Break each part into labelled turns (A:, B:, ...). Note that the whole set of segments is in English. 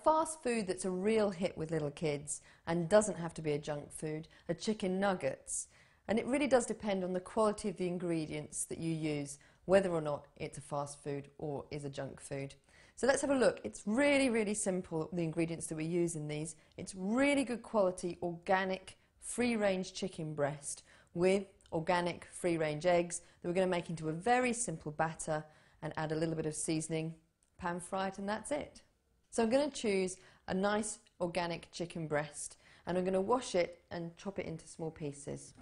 A: fast food that's a real hit with little kids and doesn't have to be a junk food are chicken nuggets. And it really does depend on the quality of the ingredients that you use, whether or not it's a fast food or is a junk food. So let's have a look. It's really, really simple, the ingredients that we use in these. It's really good quality, organic, free-range chicken breast with organic, free-range eggs that we're going to make into a very simple batter and add a little bit of seasoning, pan fry it, and that's it. So I'm going to choose a nice organic chicken breast and I'm going to wash it and chop it into small pieces.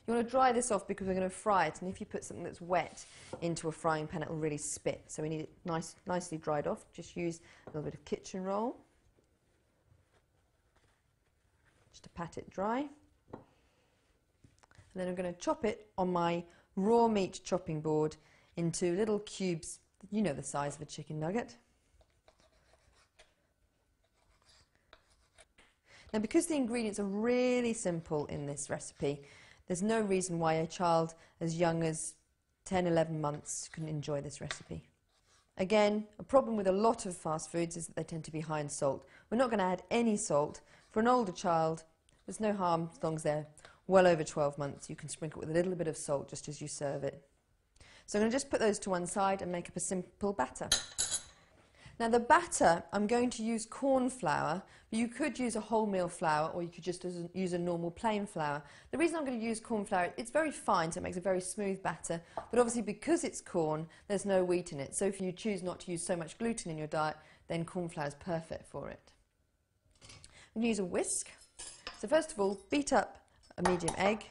A: You want to dry this off because we're going to fry it, and if you put something that's wet into a frying pan, it will really spit. So we need it nicely dried off. Just use a little bit of kitchen roll just to pat it dry. And then I'm going to chop it on my raw meat chopping board into little cubes, you know the size of a chicken nugget. Now, because the ingredients are really simple in this recipe, there's no reason why a child as young as 10, 11 months can enjoy this recipe. Again, a problem with a lot of fast foods is that they tend to be high in salt. We're not going to add any salt. For an older child, there's no harm as long as they're well over 12 months. You can sprinkle it with a little bit of salt just as you serve it. So I'm going to just put those to one side and make up a simple batter. Now the batter, I'm going to use corn flour, but you could use a wholemeal flour or you could just use a normal plain flour. The reason I'm going to use corn flour, it's very fine, so it makes a very smooth batter, but obviously because it's corn, there's no wheat in it. So if you choose not to use so much gluten in your diet, then corn flour is perfect for it. I'm going to use a whisk. So first of all, beat up a medium egg,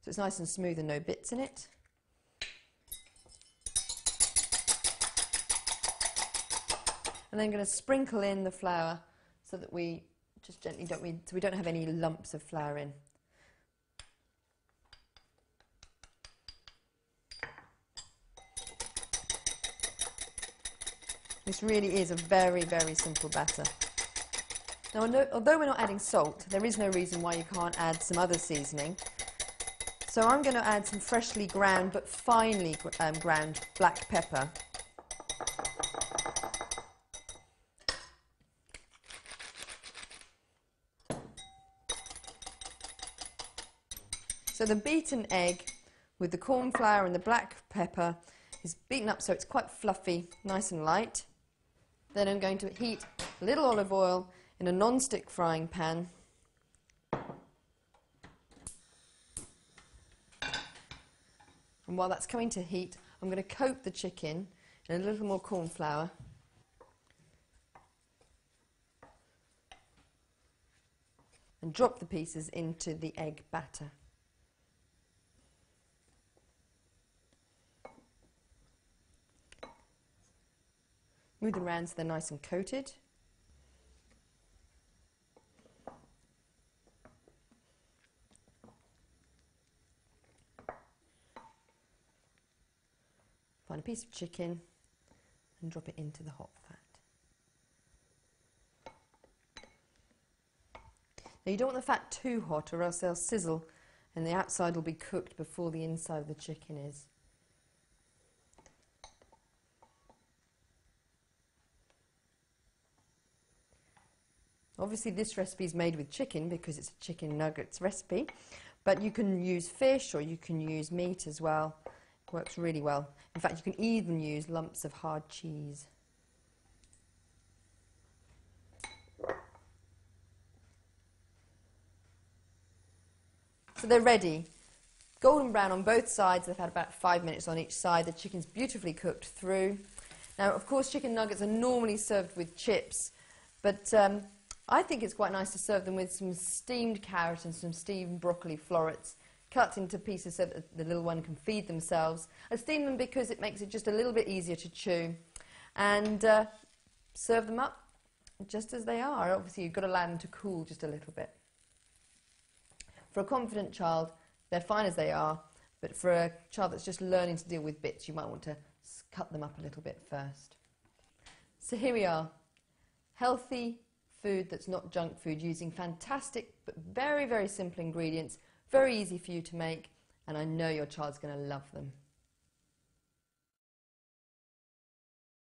A: so it's nice and smooth and no bits in it. And then I'm going to sprinkle in the flour so that we just gently so we don't have any lumps of flour in. This really is a very, very simple batter. Now, although we're not adding salt, there is no reason why you can't add some other seasoning. So I'm going to add some freshly ground but finely ground black pepper. So the beaten egg with the corn flour and the black pepper is beaten up so it's quite fluffy, nice and light. Then I'm going to heat a little olive oil in a non-stick frying pan. And while that's coming to heat, I'm going to coat the chicken in a little more corn flour. And drop the pieces into the egg batter. Move them around so they're nice and coated. Find a piece of chicken and drop it into the hot fat. Now you don't want the fat too hot or else they'll sizzle and the outside will be cooked before the inside of the chicken is. Obviously this recipe is made with chicken because it's a chicken nuggets recipe, but you can use fish or you can use meat as well. It works really well. In fact, you can even use lumps of hard cheese. So they're ready. Golden brown on both sides. They've had about 5 minutes on each side. The chicken's beautifully cooked through. Now, of course, chicken nuggets are normally served with chips, but I think it's quite nice to serve them with some steamed carrot and some steamed broccoli florets, cut into pieces so that the little one can feed themselves. I steam them because it makes it just a little bit easier to chew. And serve them up just as they are. Obviously, you've got to allow them to cool just a little bit. For a confident child, they're fine as they are, but for a child that's just learning to deal with bits, you might want to cut them up a little bit first. So here we are. Healthy food that's not junk food, using fantastic but very, very simple ingredients, very easy for you to make, and I know your child's going to love them.